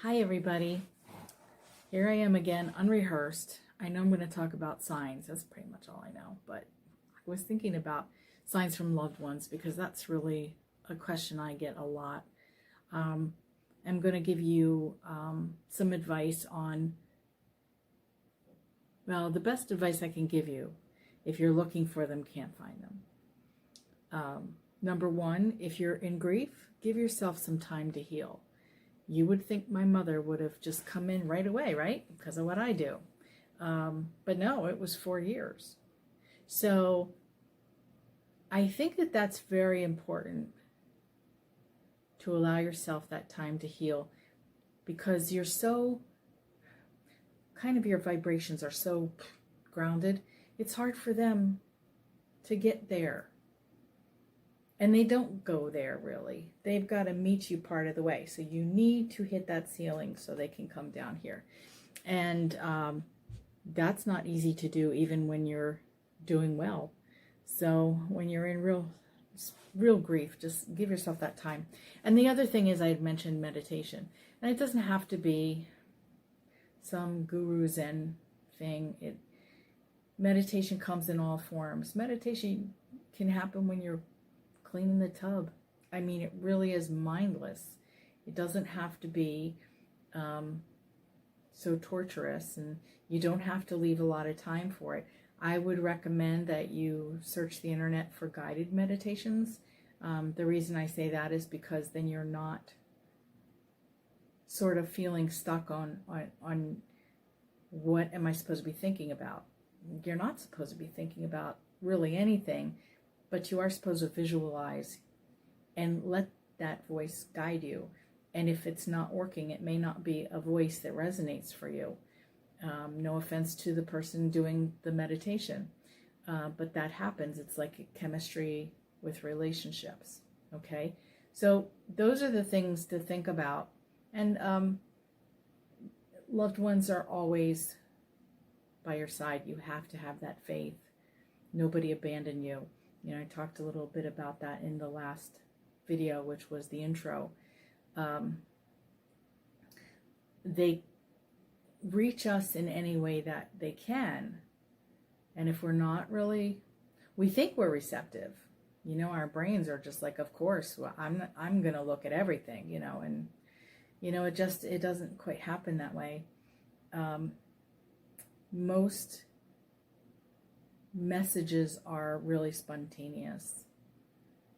Hi everybody, here I am again, unrehearsed. I know I'm going to talk about signs, that's pretty much all I know, but I was thinking about signs from loved ones because that's really a question I get a lot. I'm going to give you some advice on, well, the best advice I can give you if you're looking for them, can't find them. Number one, if you're in grief, give yourself some time to heal. You would think my mother would have just come in right away, right? Because of what I do. But no, it was 4 years. So I think that that's very important to allow yourself that time to heal, because you're so, kind of your vibrations are so grounded. It's hard for them to get there. And they don't go there, really. They've got to meet you part of the way. So you need to hit that ceiling so they can come down here. And that's not easy to do even when you're doing well. So when you're in real grief, just give yourself that time. And the other thing is, I had mentioned meditation. And it doesn't have to be some guru Zen thing. Meditation comes in all forms. Meditation can happen when you're cleaning the tub. I mean, it really is mindless. It doesn't have to be so torturous, and you don't have to leave a lot of time for it. I would recommend that you search the internet for guided meditations. The reason I say that is because then you're not sort of feeling stuck on what am I supposed to be thinking about. You're not supposed to be thinking about really anything, but you are supposed to visualize and let that voice guide you. And if it's not working, it may not be a voice that resonates for you. No offense to the person doing the meditation, but that happens. It's like chemistry with relationships, okay? So those are the things to think about. And loved ones are always by your side. You have to have that faith. Nobody abandoned you. You know, I talked a little bit about that in the last video, which was the intro. They reach us in any way that they can. And if we're not really, we think we're receptive. You know, our brains are just like, of course, well, I'm going to look at everything, you know, and, you know, it doesn't quite happen that way. Most messages are really spontaneous.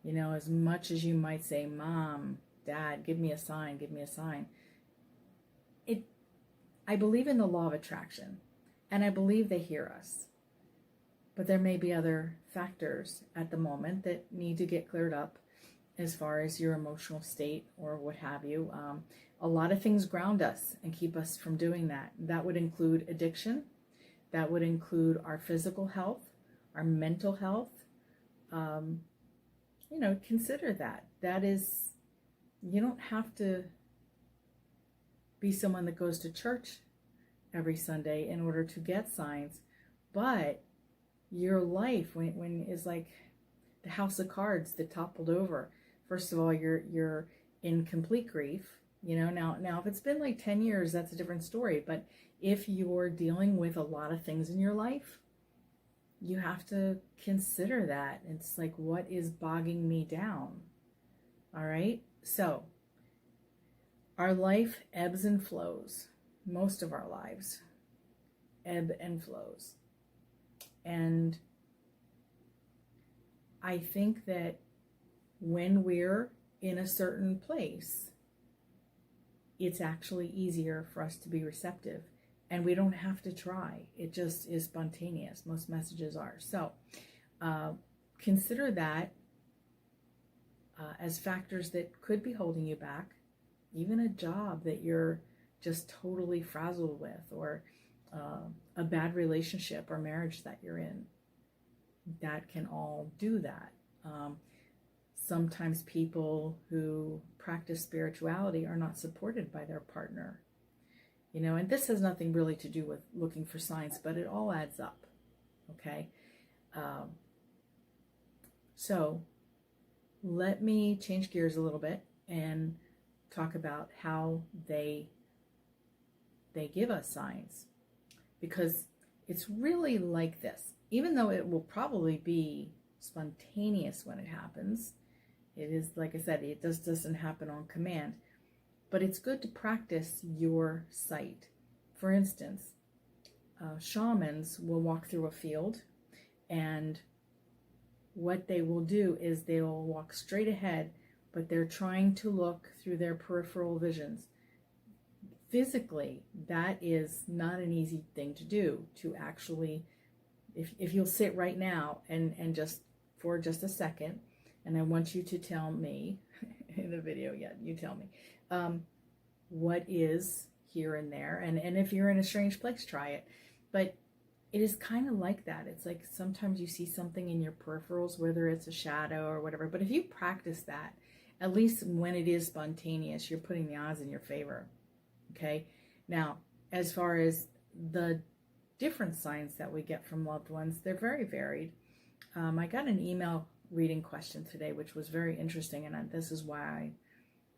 You know, as much as you might say, Mom, Dad, give me a sign, give me a sign. I believe in the law of attraction, and I believe they hear us. But there may be other factors at the moment that need to get cleared up as far as your emotional state or what have you. A lot of things ground us and keep us from doing that. That would include addiction. That would include our physical health, our mental health. You know, consider that. That is, you don't have to be someone that goes to church every Sunday in order to get signs, but your life when is like the house of cards that toppled over. First of all, you're in complete grief. You know, now if it's been like 10 years, that's a different story. But if you're dealing with a lot of things in your life, you have to consider that. It's like, what is bogging me down? All right. So our life ebbs and flows. Most of our lives ebb and flows. And I think that when we're in a certain place, it's actually easier for us to be receptive. And we don't have to try. It just is spontaneous. Most messages are. So consider that as factors that could be holding you back. Even a job that you're just totally frazzled with, or a bad relationship or marriage that you're in. That can all do that. Sometimes people who practice spirituality are not supported by their partner. You know, and this has nothing really to do with looking for signs, but it all adds up, okay? So let me change gears a little bit and talk about how they they give us signs, because it's really like this. Even though it will probably be spontaneous when it happens, it is, like I said, it just doesn't happen on command. But it's good to practice your sight. For instance, shamans will walk through a field, and what they will do is they will walk straight ahead, but they're trying to look through their peripheral visions. Physically, that is not an easy thing to do, to actually, if you'll sit right now and just for just a second, and I want you to tell me in the video, you tell me what is here and there, and if you're in a strange place, try it. But it is kind of like that. It's like sometimes you see something in your peripherals, whether it's a shadow or whatever. But if you practice that, at least when it is spontaneous, you're putting the odds in your favor. Okay. Now, as far as the different signs that we get from loved ones, they're very varied. I got an email reading question today, which was very interesting. And this is why I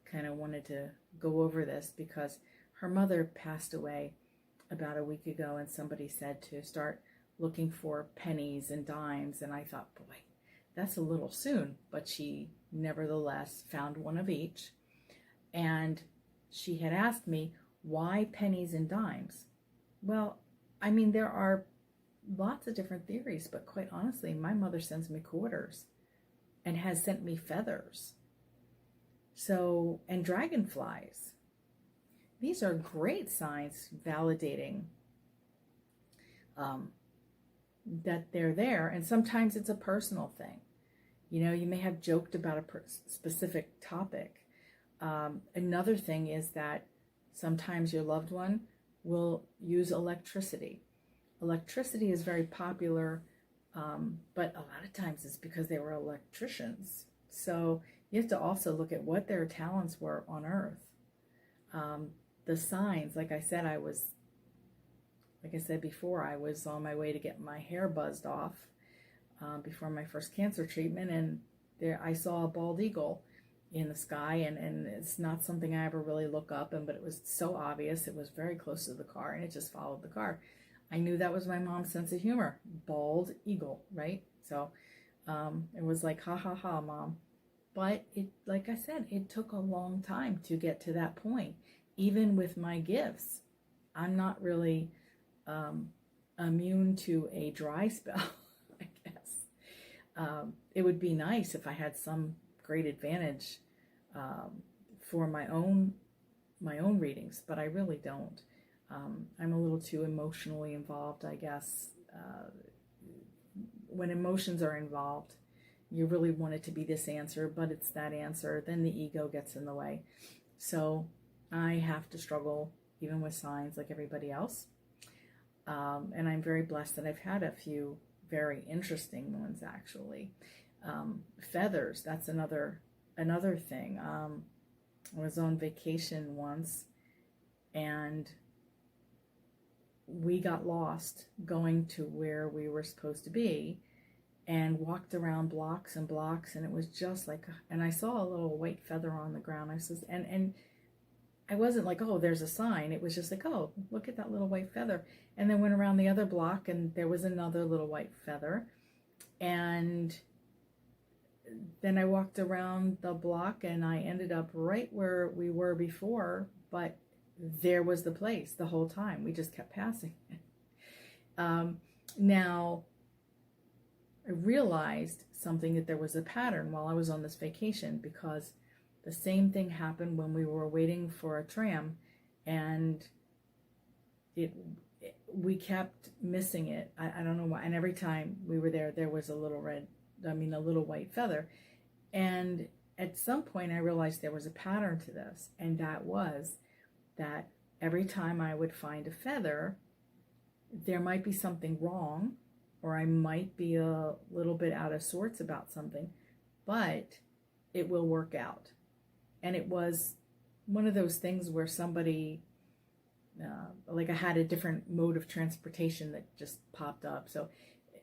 kind of wanted to go over this, because her mother passed away about a week ago, and somebody said to start looking for pennies and dimes. And I thought, boy, that's a little soon. But she nevertheless found one of each. And she had asked me, why pennies and dimes? Well, I mean, there are lots of different theories, but quite honestly, my mother sends me quarters and has sent me feathers. So, and dragonflies. These are great signs validating that they're there. And sometimes it's a personal thing. You know, you may have joked about a specific topic. Another thing is that sometimes your loved one will use electricity. Electricity is very popular, but a lot of times it's because they were electricians. So you have to also look at what their talents were on Earth. The signs, like I said before, I was on my way to get my hair buzzed off before my first cancer treatment, and there I saw a bald eagle in the sky, and it's not something I ever really look up, but it was so obvious. It was very close to the car, and it just followed the car. I knew that was my mom's sense of humor. Bald eagle, right? So it was like, ha ha ha, Mom. But it, like I said, it took a long time to get to that point. Even with my gifts, I'm not really immune to a dry spell, I guess. It would be nice if I had some great advantage for my own readings, but I really don't. I'm a little too emotionally involved, I guess. When emotions are involved, you really want it to be this answer, but it's that answer, then the ego gets in the way. So I have to struggle even with signs like everybody else. And I'm very blessed that I've had a few very interesting ones, actually. Feathers, that's another thing. I was on vacation once, and we got lost going to where we were supposed to be, and walked around blocks and blocks, and it was just like, and I saw a little white feather on the ground. I says, and I wasn't like, oh, there's a sign. It was just like, oh, look at that little white feather. And then went around the other block, and there was another little white feather. And then I walked around the block, and I ended up right where we were before, but there was the place the whole time. We just kept passing it. Now, I realized something, that there was a pattern while I was on this vacation, because the same thing happened when we were waiting for a tram, and we kept missing it. I don't know why. And every time we were there, there was a little white feather. And at some point I realized there was a pattern to this, and that was that every time I would find a feather, there might be something wrong, or I might be a little bit out of sorts about something, but it will work out. And it was one of those things where somebody, like I had a different mode of transportation that just popped up. So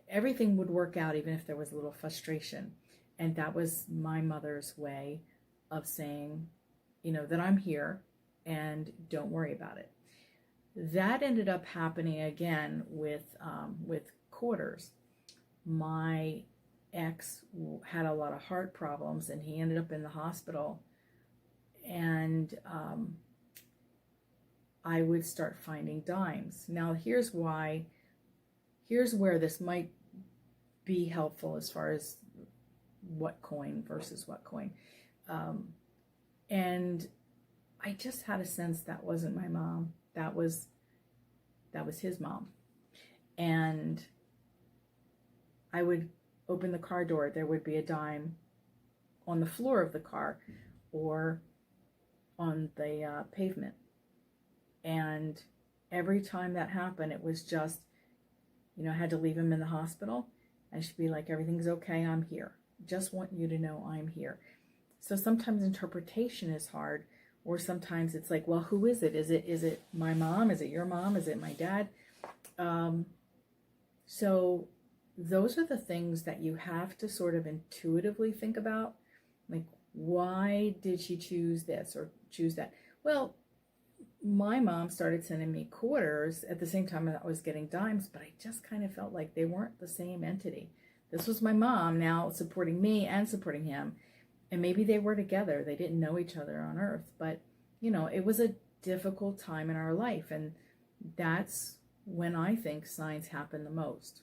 everything would work out, even if there was a little frustration. And that was my mother's way of saying, that I'm here and don't worry about it. That ended up happening again with quarters. My ex had a lot of heart problems, and he ended up in the hospital. And I would start finding dimes. Now, here's where this might be helpful as far as what coin versus what coin. And I just had a sense that wasn't my mom. That was his mom. And I would open the car door. There would be a dime on the floor of the car or on the pavement. And every time that happened, it was just, I had to leave him in the hospital. I should be like, everything's okay, I'm here. Just want you to know I'm here. So sometimes interpretation is hard, or sometimes it's like, well, who is it? Is it my mom? Is it your mom? Is it my dad? So those are the things that you have to sort of intuitively think about. Like, why did she choose this or choose that? Well, my mom started sending me quarters at the same time that I was getting dimes, but I just kind of felt like they weren't the same entity. This was my mom now supporting me and supporting him. And maybe they were together. They didn't know each other on earth. But, it was a difficult time in our life. And that's when I think signs happen the most.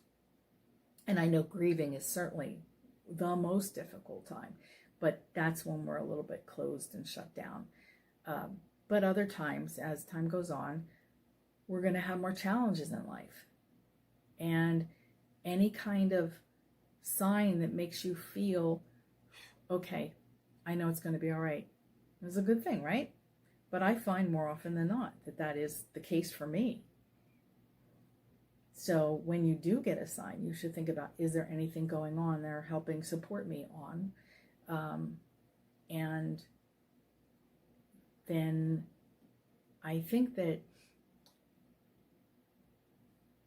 And I know grieving is certainly the most difficult time. But that's when we're a little bit closed and shut down. But other times, as time goes on, we're going to have more challenges in life. And any kind of sign that makes you feel, okay, I know it's going to be all right, is a good thing, right? But I find more often than not that is the case for me. So when you do get a sign, you should think about, is there anything going on there helping support me on? And then I think that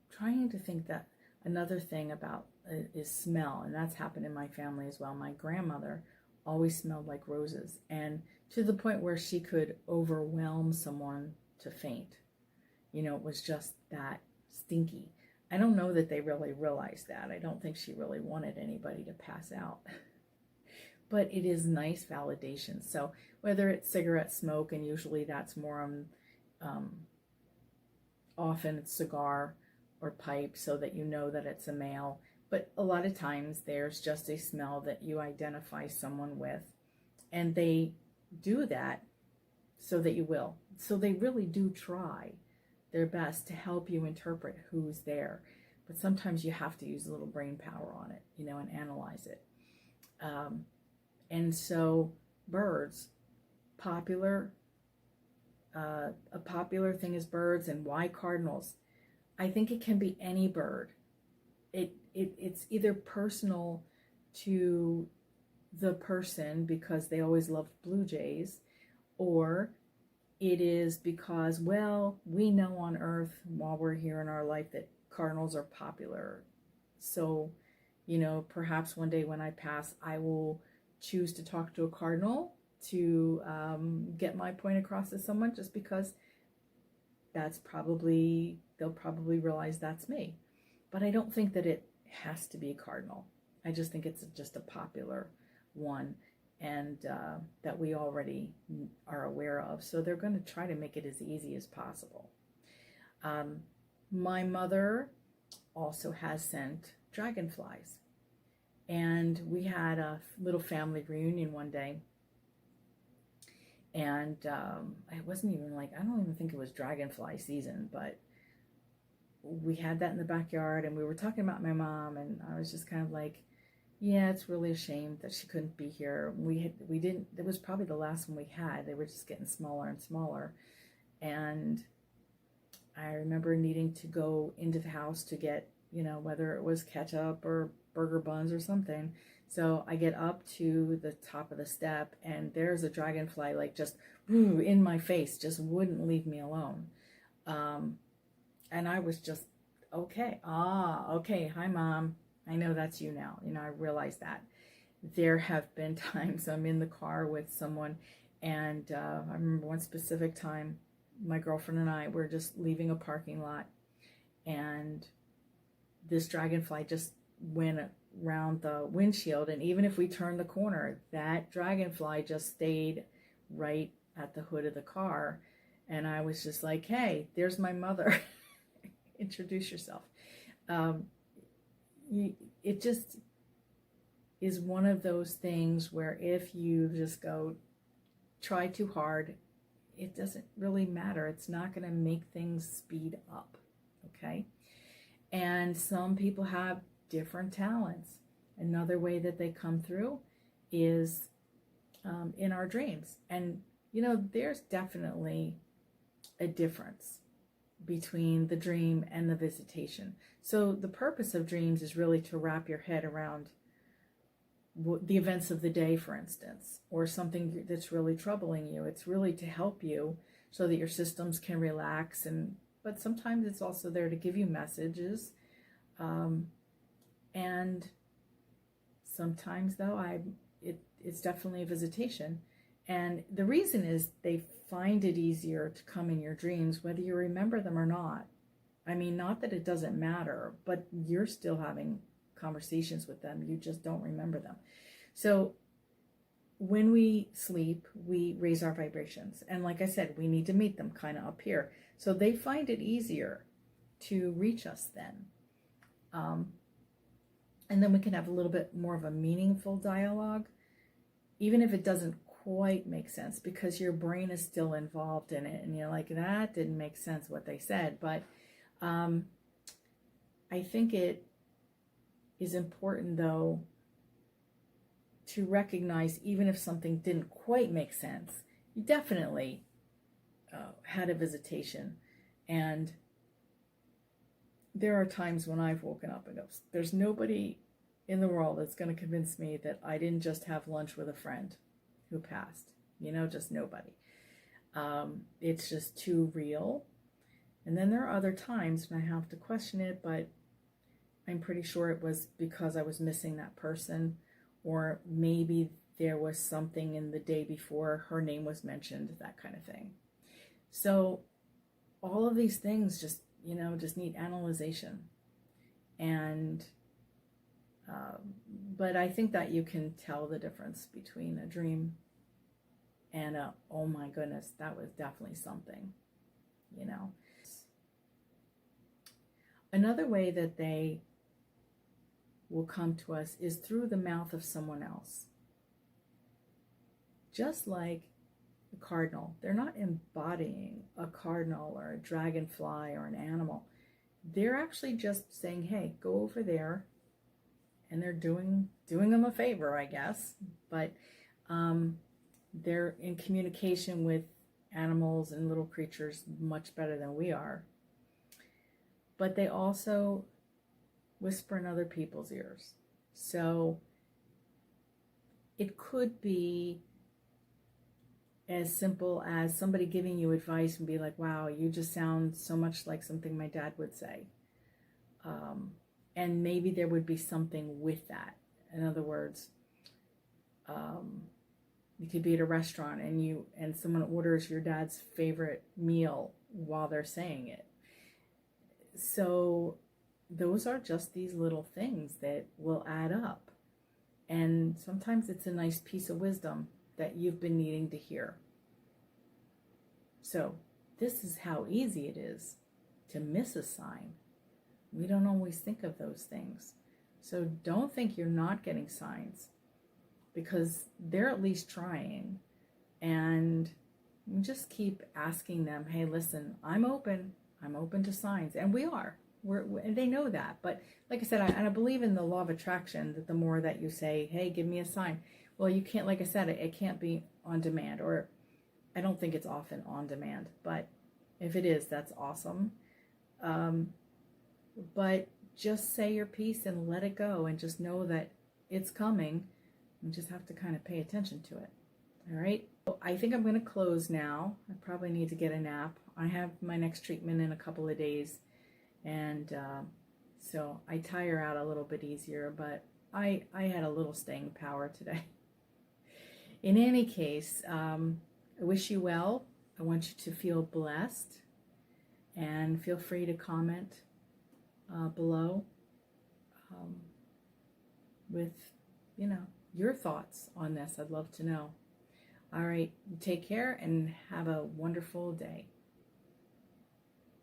trying to think that another thing about is smell, and that's happened in my family as well. My grandmother always smelled like roses, and to the point where she could overwhelm someone to faint. It was just that stinky. I don't know that they really realized that. I don't think she really wanted anybody to pass out. But it is nice validation. So whether it's cigarette smoke, and usually that's more often it's cigar or pipe, so that you know that it's a male. But a lot of times there's just a smell that you identify someone with, and they do that so that you will. So they really do try their best to help you interpret who's there. But sometimes you have to use a little brain power on it, and analyze it. And so birds, a popular thing is birds. And why cardinals? I think it can be any bird. It's either personal to the person because they always loved blue jays, or it is because, well, we know on earth while we're here in our life that cardinals are popular. So, perhaps one day when I pass, I will choose to talk to a cardinal to get my point across to someone, just because they'll probably realize that's me. But I don't think that it has to be a cardinal. I just think it's just a popular one, and that we already are aware of. So they're going to try to make it as easy as possible. My mother also has sent dragonflies. And we had a little family reunion one day. And it wasn't even I don't even think it was dragonfly season, but we had that in the backyard, and we were talking about my mom, and I was just kind of like, yeah, it's really a shame that she couldn't be here. It was probably the last one we had. They were just getting smaller and smaller. And I remember needing to go into the house to get, whether it was ketchup or burger buns or something. So I get up to the top of the step, and there's a dragonfly just in my face, just wouldn't leave me alone. And I was just, okay, hi Mom, I know that's you now. I realize that. There have been times I'm in the car with someone, and I remember one specific time my girlfriend and I were just leaving a parking lot, and this dragonfly just went around the windshield, and even if we turned the corner, that dragonfly just stayed right at the hood of the car. And I was just like, hey, there's my mother. Introduce yourself. It just is one of those things where if you just go try too hard, it doesn't really matter. It's not going to make things speed up. Okay. And some people have different talents. Another way that they come through is in our dreams. And, you know, there's definitely a difference between the dream and the visitation. So the purpose of dreams is really to wrap your head around the events of the day, for instance, or something that's really troubling you. It's really to help you so that your systems can relax, but sometimes it's also there to give you messages. And sometimes, though, it's definitely a visitation. And the reason is they find it easier to come in your dreams, whether you remember them or not. I mean, not that it doesn't matter, but you're still having conversations with them. You just don't remember them. So when we sleep, we raise our vibrations. And like I said, we need to meet them kind of up here. So they find it easier to reach us then. And then we can have a little bit more of a meaningful dialogue, even if it doesn't quite make sense, because your brain is still involved in it. And you're like, that didn't make sense what they said. But I think it is important, though, to recognize even if something didn't quite make sense, you definitely had a visitation. And there are times when I've woken up and go, there's nobody in the world that's going to convince me that I didn't just have lunch with a friend who passed. You know, just nobody. It's just too real. And then there are other times when I have to question it, but I'm pretty sure it was because I was missing that person, or maybe there was something in the day before her name was mentioned, that kind of thing. So all of these things just need analyzation. And but I think that you can tell the difference between a dream and oh my goodness, that was definitely something, you know. Another way that they will come to us is through the mouth of someone else. Just like a cardinal, they're not embodying a cardinal or a dragonfly or an animal. They're actually just saying, hey, go over there. And they're doing them a favor, I guess. But they're in communication with animals and little creatures much better than we are. But they also whisper in other people's ears. So it could be as simple as somebody giving you advice and be like, wow, you just sound so much like something my dad would say. And maybe there would be something with that. In other words, you could be at a restaurant and someone orders your dad's favorite meal while they're saying it. So those are just these little things that will add up. And sometimes it's a nice piece of wisdom that you've been needing to hear. So this is how easy it is to miss a sign. We don't always think of those things. So don't think you're not getting signs, because they're at least trying. And just keep asking them, hey, listen, I'm open to signs. And we are. And they know that. But like I said, I believe in the law of attraction, that the more that you say, hey, give me a sign. Well, you can't, like I said, it can't be on demand, or I don't think it's often on demand. But if it is, that's awesome. But just say your piece and let it go, and just know that it's coming. You just have to kind of pay attention to it. All right. I think I'm going to close now. I probably need to get a nap. I have my next treatment in a couple of days. And so I tire out a little bit easier, but I had a little staying power today. In any case, I wish you well. I want you to feel blessed, and feel free to comment below with, your thoughts on this. I'd love to know. All right, take care and have a wonderful day.